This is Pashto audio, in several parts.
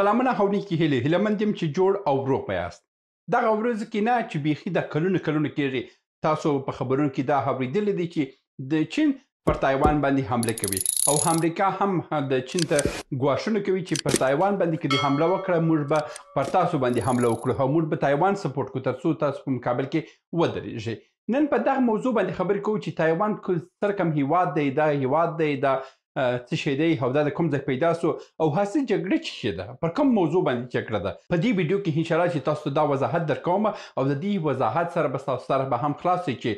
سلامونه او نیکې هیلې هیلهمند یم چې جوړ او روغ به یاست. دغه ورځو کې نه چې بیخي د کلونو کېږي تاسو په خبرونو کې دا اورېدلي دي چې د چین پر تایوان باندې حمله کوي او امریکا هم د چین ته ګواښونه کوي چې پر تایوان باندې که دې حمله وکړه موږ به پر تاسو باندې حمله وکړو او موږ به تایوان سپورټ کوو تر څو تاسو په مقابل کې ودرېږئ. نن په دغه موضوع باندې خبرې کوو چې تایوان ستر کوم هیواد دی، دا هیواد دی، دا څه شی دی او دا د کوم ځای پیدا سو او هسې جګړه څه شی ده، پر کوم موضوع باندې جګړه ده. په دې ویډیو کې انشاءالله چې تاسو ته دا وضاحت درکوم او د دې وضاحت سره به ستاسو سره به هم خلاص شي چې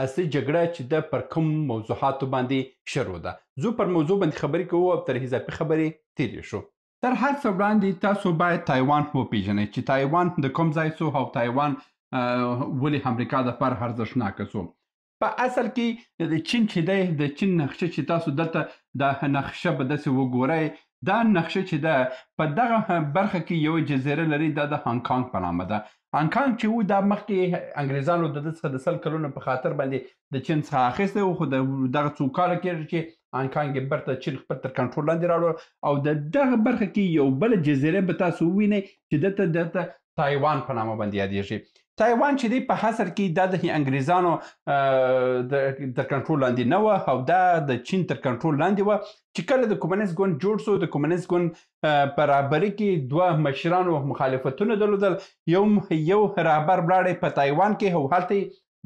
اصلي جګړه چې ده پر کوم موضوعاتو باندې شروع ده. زه پر موضوع باندې خبرې کوو او تر اضافي خبرې تیرې شو. تر هر څه وړاندې تاسو باید تایوان وپېژنئ چې تایوان د کوم ځای سو او تایوان ولې امریکا دپاره ارزښتناکه سو. په اصل کې د چین چې دی، د چین نقشه چې تاسو دلته دا نقشه به داسې وګورئ، دا نقشه چې ده په دغه برخه کې یوه جزیره لري، دا د هانګ کانګ په نامه ده. هانګ کانګ چې و دا مخکې انګریزانو د ده څخه د 100 کلونو په خاطر باندې د چین څخه اخیستی و، خو دغه څو کاله کېږي چې هانګ کانګ یې بیرته چین خپل تر کنټرول لاندې راوړو او د دغه برخه کې یو بله جزیره به تاسو ووینئ چې دلته تایوان په نامه باندې یادېږي. تایوان چې دی په حصر کې دا د انګریزانو تر کنټرول لاندې نه وه او دا د چین تر کنټرول لاندې وه چې کله د کمونیست ګوند جوړ سو، د کمونیست ګوند په رهبرۍ کې دوه مشرانو مخالفتونه درلودل. یو رهبر ولاړی په تایوان کې او هلته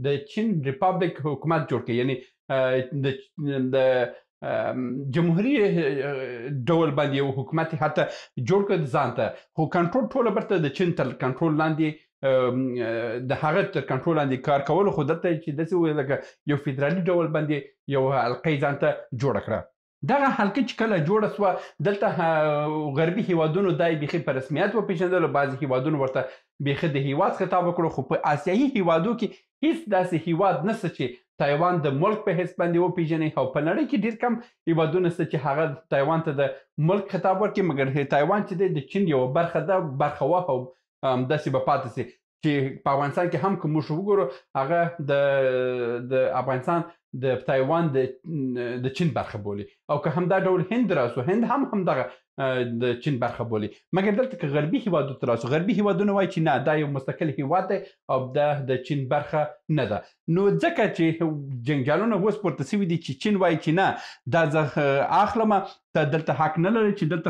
د چین ریپابلیک حکومت جوړ کړي، یعنې د جمهوري ډول باندې یو حکومت یې هلته جوړ کړ ځان ته، خو کنټرول ټوله برته د چین تر کنټرول لاندې د هغه تر کنټرول لاندې کار کولو، خو دلته چې داسې وویل لکه یو فدرالي ډول باندې یو حلقه یې ځان ته جوړه کړه. دغه حلقه چې کله جوړه سوه دلته غربي هیوادونو دا یې بیخي په رسمیت وپېژندلو، بعضې هیوادونو ورته بیخي د هیواد خطاب وکړو، خو په آسیایي هیوادو کې هیڅ داسې هیواد نشته چې تایوان د ملک په حیث باندې وپېژني او په نړۍ کې ډېر کم هیوادونه شته چې هغه تایوان ته د ملک خطاب ورکړي، مګر تایوان چې دی د چین یوه برخه ده، برخه وه او همداسې به پاتې سي. چې په افغانستان کې هم که موږ وګورو هغه د افغانستان د تایوان د چین برخه بولي او که همدا ډول هند راسو، هند هم همدغه د چین برخه بولي. مګر دلته که غربي هیوادو ته راسو، غربي هیوادونه وایي چې نه دا یو مستقل هیواد دی او دا د چین برخه نه ده. نو ځکه چې جنګیالونه اوس پورته سوي دي چې چین وایي چې نه دا زه اخلمه، ته دلته حق نه لري چې دلته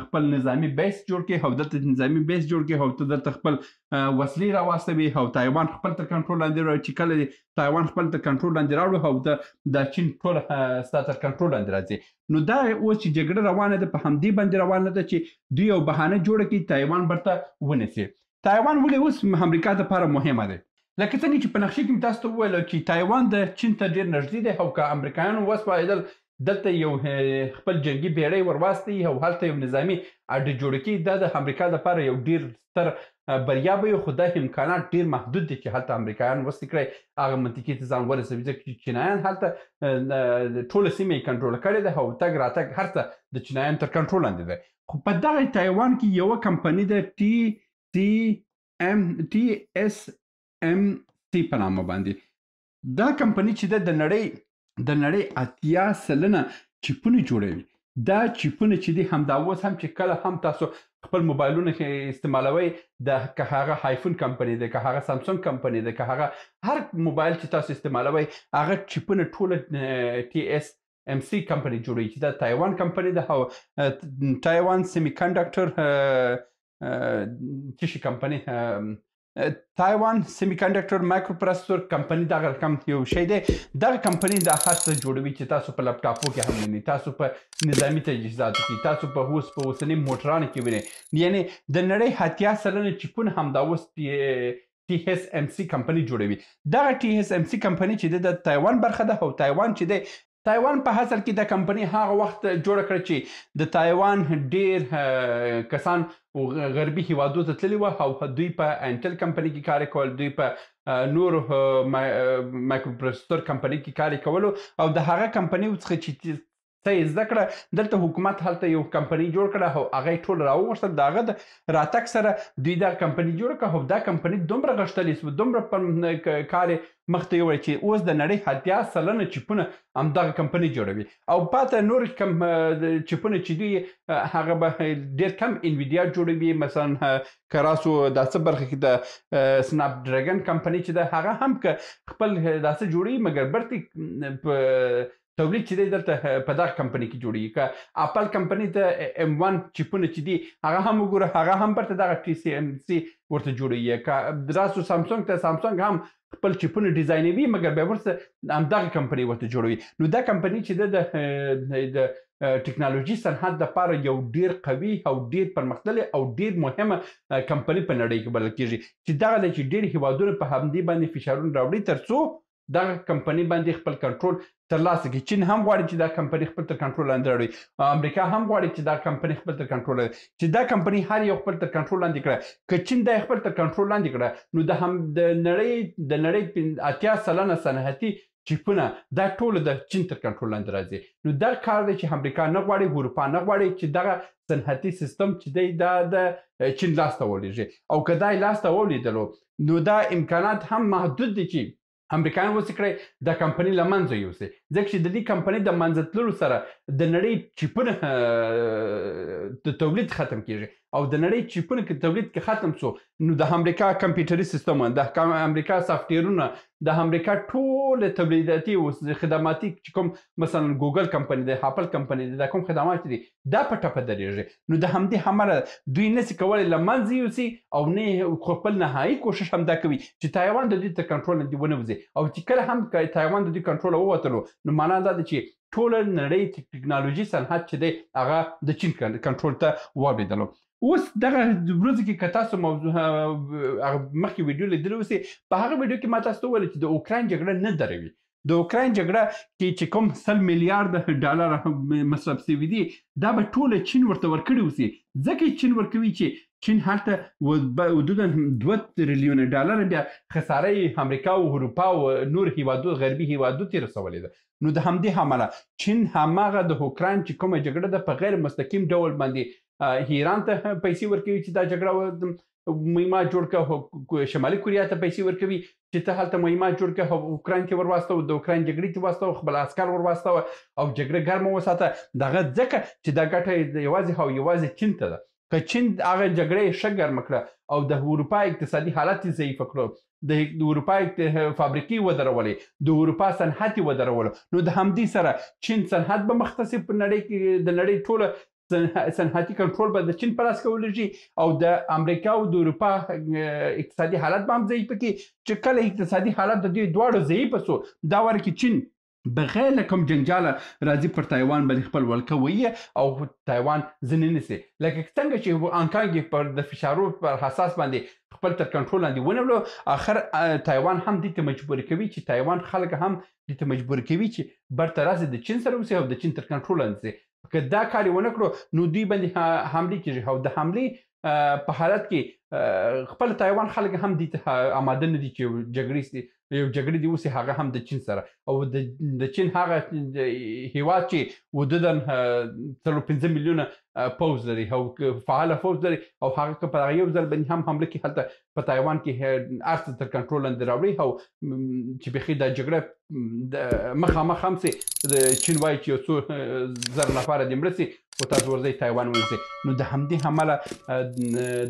خپل نظامي بیس جوړ کړي او دلته نظامي بیس جوړ کړي او ته دلته خپل وسلې راواستوي او تایوان خپل تر کنټرول لاندې راوړي. چې کله تایوان خپل تر کنټرول لاندې راوړو او د چین ټوله ستا تر کنټرول لاندې راځي. نو دا اوس چې جګړه روانه ده په همدې باندې روانه ده چې دوی یو بهانه جوړه کړي تایوان برته ونیسي. تایوان ولې اوس امریکا دپاره مهمه ده؟ لکه څنګه چې په نقشې کې مې تاسو ته وویل چې تایوان د چین ته ډېر نږدې دی او که امریکایانو وسپارېدل دلته یو خپل جنګي بیړۍ ورواستوي او هلته یو نظامي اډه جوړه کړي، دا د امریکا دپاره یو ډېر ستر بریا به وي، خو دا امکانات ډېر محدود دي چې هلته امریکایان وسې کړی هغه منطقې ته ځان ورسوي، ځکه چې چینایان هلته ټوله سیمه یې کنټرول کړې ده او تګ راتګ هر څه د چینایانو تر کنټرول لاندې دی. خو په دغه تایوان کې یوه کمپنۍ ده TSMC په نامه باندې. دا کمپنۍ چې ده د نړۍ 80% چیپونه جوړوي. دا چیپونه چې دي همدا اوس هم چې کله هم تاسو خپل موبایلونه کې استعمالوئ، که هغه آیفون کمپنۍ ده، که هغه سامسونګ کمپنۍ ده، که هغه هر موبایل چې تاسو استعمالوئ هغه چیپونه ټوله TSMC کمپنۍ جوړوي چې دا تایوان کمپنۍ ده او تایوان سیمی کنډکټر څه شي کمپنۍ تایوان سیمی کنډکټر مایکرو پروسیسور کمپنۍ دغه رقم یو شی دی. دغه کمپنۍ دا هر څه جوړوي چې تاسو په لپټاپو کې هم وینئ، تاسو په نظامي تجهیزاتو کې، تاسو په اوسني موټرانو کې وینئ. یعنې د نړۍ 80% چیپونه همدا اوس TSMC کمپنۍ جوړوي. دغه TSMC کمپنۍ چې د تایوان برخه ده او تایوان چې دی، تایوان په حاصل کې د کمپنۍ هغه وخت جوړه کړه چې د تایوان ډېر کسان غربي هیوادو ته تللي وه او دوی په انټل کمپنۍ کې کار کول، دوی په نورو مایکرو پروسیسور کمپنۍ کې کار کولو او د هغه کمپنۍ څخه چې څه یې زده کړه دلته حکومت هلته یو کمپنۍ جوړ کړه او هغه یې ټول راوغوښتل د هغه د راتګ سره دوی دا کمپنۍ جوړه کړه او دا کمپنۍ دومره غښتلې سوه دومره کار یې مخته یوړی چې اوس د نړۍ 80% چیپونه همدغه کمپنۍ جوړوي او پاته نور چیپونه چې دوی هغه به ډېر کم انویډیا جوړوي مثلا که راسو داسې برخه کې د سناپ ډریګن کمپنۍ چې ده هغه هم که خپل داسې جوړوي مګر برتې تولید چې دی دلته په دغه کمپنۍ کې جوړیږي که اپل کمپنۍ ته M1 چیپونه چې دي هغه هم وګوره هغه هم برته دغه TSMC ورته جوړیږي که راسو سامسونګ ته سامسونګ هم خپل چیپونه ډیزاینوي مګر بیا ورسره همدغه کمپنۍ ورته جوړوي نو دا کمپنۍ چې ده د ټکنالوژي صنعت دپاره یو ډیر قوي او ډیر پرمختللې او ډیر مهمه کمپنۍ په نړۍ کې بلل کیږي چې دغه دی چې ډیر هیوادونه په همدې باندې فشارونه راوړي تر څو دغه کمپنۍ باندې خپل کنټرول ترلاسه کړي چین هم غواړي چې دا کمپنۍ خپل تر کنټرول لاندې راوړي امریکا هم غواړي چې دا کمپنۍ خپل تر کنټرول چې دا کمپنۍ هر یو خپل تر کنټرول لاندې کړه که چین دا خپل تر کنټرول لاندې کړه نو د نړۍ 80% صنعتي چیپونه دا ټول د چین تر کنټرول لاندې راځي نو دا کار دی چې امریکا نه غواړي اروپا نه غواړي چې دغه صنعتي سیستم چې دی دا د چین لاسته ولېږي او که دا یې لاسته ولیدلو نو دا امکانات هم محدود دي چې امریکایان وڅ کړی دا کمپنۍ له منځه یوسي ځکه چې د دې کمپنۍ د منځه تللو سره د نړۍ چیپونه د تولید ختم کیږي او د نړۍ چیپونه که تولید کې ختم سو نو د امریکا کمپیوټري سیستم د امریکا سافټویرونه د امریکا ټول تولیداتي او خدماتي چې کوم مثلا ګوګل کمپنۍ د اپل کمپنۍ د کوم خدمات دي دا په ټپه درېږي نو د همدې همره دوی نشي کولی له منځه یوسي او نه خپل نهایي کوشش هم دا کوي چې تایوان د دوی تر کنټرول لاندې ونه وځي او چې کله هم تایوان د دوی کنټرول ووتلو نو معنا دا ده چې ټوله نړۍ ټکنالوژي صنعت چې دی هغه د چین کنټرول ته ولوېدلو اوس دغه ورځې کې که تاسو موضوع مخکې ویډیو لیدلی اوسې په هغه ویډیو کې ما تاسو ته وویل چې د اوکراین جګړه نه دروي د اوکراین جګړه کې چې کوم 100 میلیارډ ډالر مصرف شوي دي دا به ټوله چین ورته ورکړي اوسي ځکه چین ورکوي چې چین هلته حدودا 2 تریلیون ډالر بیا خساره امریکا او اروپا او نور هیوادو غربي هیوادو ته رسولې ده نو د همدې همله چین هماغه د اوکراین چې کومه جګړه ده په غیر مستقیم ډول باندې ایران ته پیسې ورکوي چې دا جګړه مهمات جوړ کړه شمالي کوریا ته پیسې ورکوي چې ته هلته مهمات جوړ کړه اوکراین ته ورواستوه د اوکراین جګړې ته واستوه خپل عسکر ورواستوه او جګړه ګرمه وساته دغه ځکه چې دا ګټه یوازې او یوازې چین ته ده که چین هغه جګړه ښه ګرمه کړه او د اروپا اقتصادي حالت یې ضعیفه کړو د اروپا فابریکې ودرولې د اروپا صنعت یې ودرولو نو د همدې سره چین صنعت به مختصر په نړۍ کې د نړۍ ټوله صنعتي کنټرول به د چین په لاس کې ولري او د امریکا او د اروپا اقتصادي حالت به هم ضعیفه کړي چې کله اقتصادي حالت د دوی دواړو ضعیفه سو دا وره کې چین بغیر له کوم جنجاله راځي پر تایوان باندې خپل ولکه ویه او تایوان ځنې نیسي لکه څنګه چې هانګکانګ پر د فشارو پر حساس باندې خپل تر کنټرول لاندې ونیولو اخر تایوان هم دې ته مجبور کوي چې تایوان خلک هم دې ته مجبور کوي چې برته راځي د چین سره اوسي او د چین تر کنټرول لاندې که دا کار یې ونه کړو نو دوی باندې حملې کېږي او د حملې په حالت کې خپل تایوان خلک هم دې ته آماده نه دي چې یو جګړې دي اوسې هغه هم د چین سره او د چین هغه هیواد چې حدودا 5 میلیونه پوځ لري او فعاله پوځ لري او هغه که په هغه یو ځل باندې هم حمله کوي هلته په تایوان کې هر څه تر کنټرول لاندې راوړي او چې بیخي دا جګړه مخامخ هم سي د چین وایي چې یو څو زر نفره دې مړه سي او تاسو ورځئ تایوان ونیسئ نو د همدې همله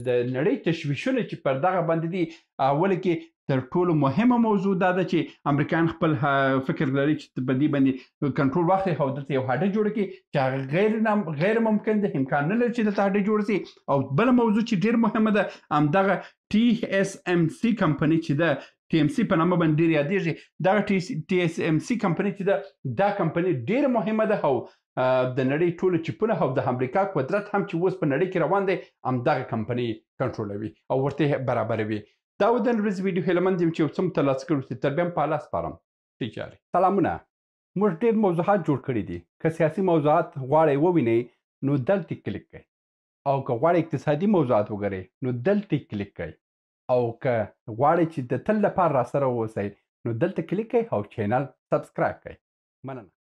د نړۍ تشویشونه چې پر دغه باندې دي اوله کې تر ټولو مهمه موضوع دا ده چې امریکایان خپل فکر لري چې په دې باندې کنټرول واخلي او دلته یو هډه جوړه کړي چې هغه غیر ممکن ده امکان نه لري چې دلته هډه جوړ شي او بله موضوع چې ډېر مهمه ده همدغه TSMC کمپنۍ چې ده TMC په نامه باندې ډېر یادېږي دغه TSMC کمپنۍ چې ده دا کمپنۍ ډېره مهمه ده او د نړۍ ټولو چیپونه او د امریکا قدرت هم چې اوس په نړۍ کې روان دی همدغه کمپنۍ کنټرولوي او ورته برابروي دا و د نن ورځې ویډیو هیله مند یم چې یو څه مو ترلاسه کړي اوسئ تر بیا هم په الله سپارم ټیک جاري سلامونه موږ ډېر موضوعات جوړ کړي دي که سیاسي موضوعات غواړئ ووینئ نو دلته کلیک کړئ او که غواړئ اقتصادي موضوعات وګورئ نو دلته کلیک کړئ او که غواړئ چې د تل لپاره راسره واوسئ نو دلته کلیک کړئ او چینل سبسکرایب کړئ مننه